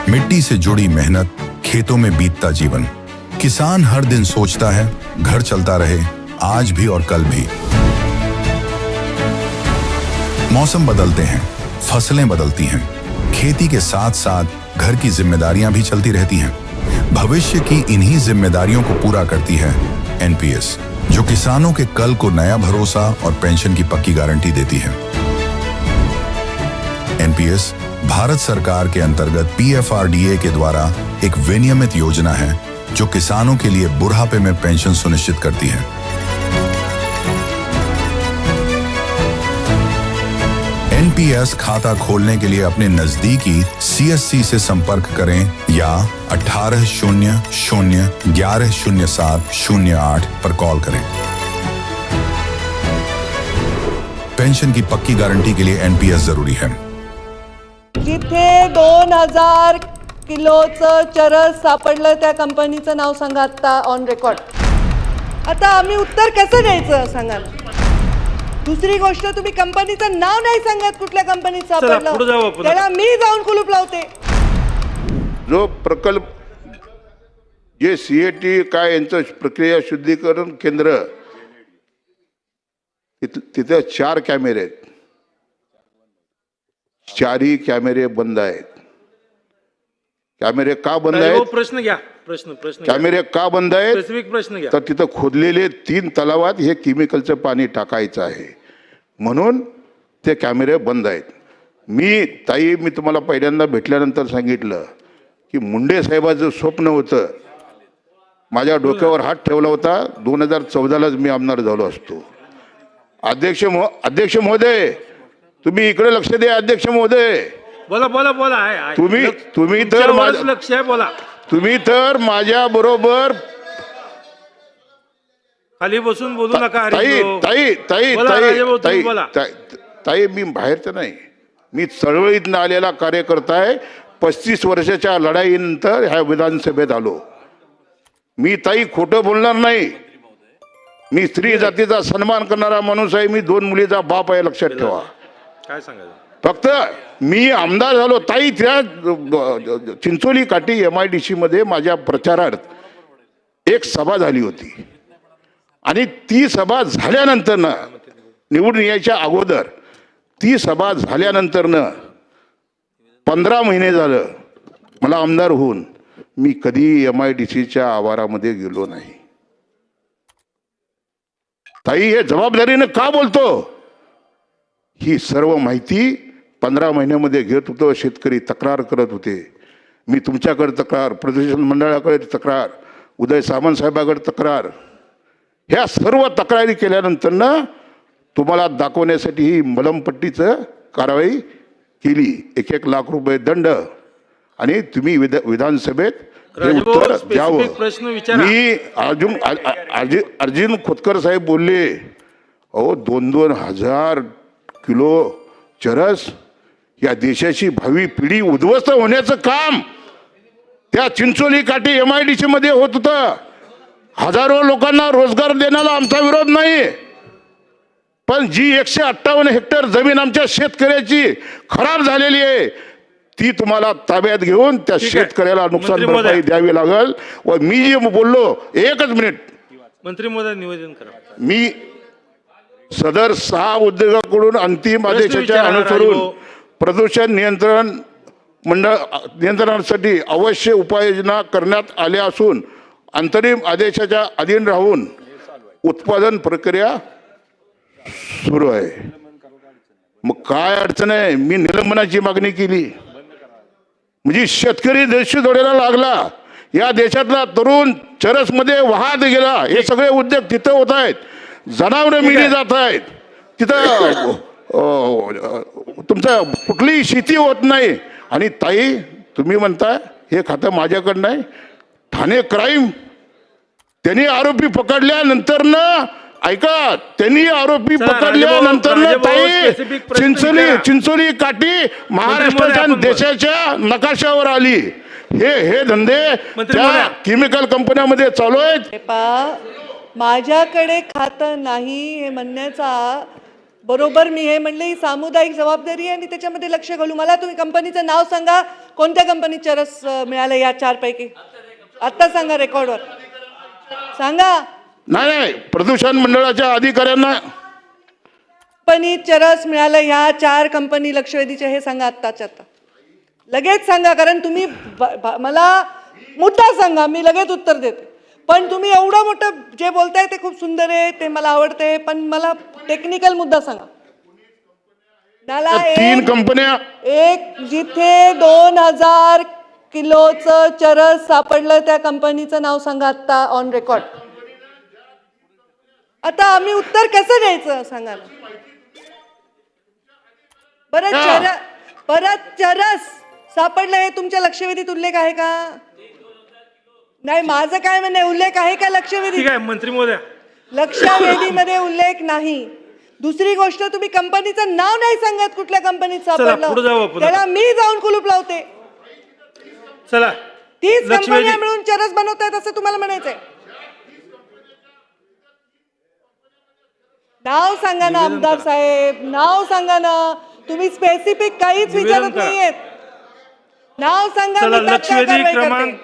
मिट्टी से जुड़ी मेहनत, खेतों में बीतता जीवन। किसान हर दिन सोचता है घर चलता रहे, आज भी और कल भी। मौसम बदलते हैं, फसलें बदलती हैं, खेती के साथ साथ घर की जिम्मेदारियां भी चलती रहती हैं। भविष्य की इन्हीं जिम्मेदारियों को पूरा करती है एनपीएस, जो किसानों के कल को नया भरोसा और पेंशन की पक्की गारंटी देती है। एनपीएस भारत सरकार के अंतर्गत पीएफआरडीए के द्वारा एक विनियमित योजना है जो किसानों के लिए बुढ़ापे में पेंशन सुनिश्चित करती है। एनपीएस खाता खोलने के लिए अपने नजदीकी सीएससी से संपर्क करें या 1800-110708 पर कॉल करें। पेंशन की पक्की गारंटी के लिए एनपीएस जरूरी है। जिथे 2000 किलोचं चरस सापडलं त्या कंपनीचं नाव सांगा आता ऑन रेकॉर्ड। आता आम्ही उत्तर कसं द्यायचं सांगा। दुसरी गोष्ट, तुम्ही कंपनीचं नाव नाही सांगत कुठल्या कंपनीत सापडलं, त्याला मी जाऊन कुलूप लावते। जो प्रकल्प जे सीएटी काय यांचं प्रक्रिया शुद्धीकरण केंद्र, तिथे 4 कॅमेरे आहेत, 4ही कॅमेरे बंद आहेत। कॅमेरे का बंद आहेत? प्रश्न घ्या, प्रश्न कॅमेरे का बंद आहेत? स्पेसिफिक प्रश्न घ्या। तर तिथं खोदलेले 3 तलावात हे केमिकलचं पाणी टाकायचं आहे, म्हणून ते कॅमेरे बंद आहेत। मी तुम्हाला पहिल्यांदा भेटल्यानंतर सांगितलं की मुंडे साहेबाचं स्वप्न होतं, माझ्या डोक्यावर हात ठेवला होता, 2014लाच मी आमदार झालो असतो। अध्यक्ष महोदय, तुम्ही इकडे लक्ष द्या। अध्यक्ष महोदय, बोला बोला बोला आहे तुम्ही तर लक्ष आहे, बोला। तुम्ही तर माझ्या बरोबर खाली बसून बोलू नका। ताई मी बाहेरचं नाही, मी चळवळीत आलेला कार्यकर्ता आहे। 35 वर्षाच्या लढाईनंतर ह्या विधानसभेत आलो। मी ताई खोटं बोलणार नाही, मी स्त्री जातीचा सन्मान करणारा माणूस आहे। मी 2 मुलीचा बाप आहे, लक्षात ठेवा। काय सांगायचं? फक्त मी आमदार झालो ताई, त्या चिंचोली काठी MIDC मध्ये माझ्या प्रचारार्थ एक सभा झाली होती, आणि ती सभा झाल्यानंतर ना, निवडून यायच्या अगोदर ती सभा झाल्यानंतर ना 15 महिने झालं मला आमदार होऊन, मी कधी MIDCच्या आवारामध्ये गेलो नाही। ताई हे जबाबदारीने का बोलतो? ही सर्व माहिती 15 महिन्यामध्ये घेत होतो। शेतकरी तक्रार करत होते, मी तुमच्याकडे तक्रार, प्रदूषण मंडळाकडे तक्रार, उदय सामंत साहेबांकडे तक्रार, ह्या सर्व तक्रारी केल्यानंतर ना तुम्हाला दाखवण्यासाठी ही मलमपट्टीचं कारवाई केली। 1-1 लाख रुपये दंड, आणि तुम्ही विधानसभेत हे उत्तर द्यावं। मी अर्जुन खोतकर साहेब बोलले, अहो 2-2 हजार किलो चरस, या देशाची भावी पिढी उद्ध्वस्त होण्याचं काम त्या चिंचोली काठी MIDC मध्ये होत होतं। हजारो लोकांना रोजगार देण्याला आमचा विरोध नाही, पण जी 158 हेक्टर जमीन आमच्या शेतकऱ्याची खराब झालेली आहे, ती तुम्हाला ताब्यात घेऊन त्या शेतकऱ्याला नुकसान भरपाई द्यावी लागेल। व मी जे बोललो, 1 मिनिट मंत्री महोदय निवेदन करा। मी सदर 6 उद्योगाकडून अंतिम आदेशाच्या अनुसरून प्रदूषण नियंत्रणासाठी आवश्यक उपाययोजना करण्यात आल्या असून अंतरिम आदेशाच्या अधीन राहून उत्पादन प्रक्रिया सुरू आहे। मग काय अडचण आहे? मी निलंबनाची मागणी केली, म्हणजे शेतकरी देशोधडीला लागला। या देशातला तरुण चरसमध्ये वाहत गेला। हे सगळे उद्योग तिथं होत आहेत, जनावरं मिळली जात आहेत, तिथं तुमचं कुठलीही शेती होत नाही। आणि ताई तुम्ही म्हणताय हे खातं माझ्याकडं नाही, ठाणे क्राईम त्यांनी आरोपी पकडल्यानंतर ना, ऐका, त्यांनी आरोपी पकडल्यानंतर ना ताई चिंचोली काठी महाराष्ट्राच्या देशाच्या नकाशावर आली। हे धंदे त्या केमिकल कंपन्यांमध्ये चालू आहेत। माझ्याकडे खातं नाही हे म्हणण्याचा बरोबर मी हे म्हणले ही सामुदायिक जबाबदारी आहे, आणि त्याच्यामध्ये लक्ष घालू। मला तुम्ही कंपनीचं नाव सांगा, कोणत्या कंपनीत चरस मिळालं या 4 पैकी? आत्ता सांगा रेकॉर्डवर सांगा. नाही, प्रदूषण मंडळाच्या अधिकाऱ्यांना कंपनीत चरस मिळालं ह्या 4 कंपनी लक्षवेधीच्या, हे सांगा आत्ताच्या आता. लगेच सांगा, कारण तुम्ही मला मुद्दा सांगा, मी लगेच उत्तर देते. पण तुम्ही एवढं मोठं जे बोलताय ते खूप सुंदर आहे, ते मला आवडते, पण मला टेक्निकल मुद्दा सांगा. मला 3 कंपन्या एक जिथे 2000 किलोचं चरस सापडलं त्या कंपनीचं नाव सांगा आत्ता ऑन रेकॉर्ड. आता आम्ही उत्तर कसं द्यायचं सांगा ना. परत चरस सापडलं हे तुमच्या लक्षवेधीत उल्लेख आहे का? नाही, माझं काय म्हणणं आहे, उल्लेख आहे का लक्षवेधी? ठीक आहे मंत्री महोदय. लक्षवेधीमध्ये उल्लेख नाही. दुसरी गोष्ट, तुम्ही कंपनीचं नाव नाही सांगत कुठल्या कंपनीत पुढे जाऊ सापडलं, आपण. त्याला मी जाऊन कुलूप लावते. चला 30 लक्षवेधी कंपन्या मिळून चरस बनवतायत असं तुम्हाला म्हणायचंय? नाव सांगा ना आमदार साहेब, नाव सांगा ना. तुम्ही स्पेसिफिक काहीच निवेदन विचारत करा. नाहीयेत. नाव सांगा. चला मी तात्काळ लक्षवेधी कारवाई करते. क्रमांक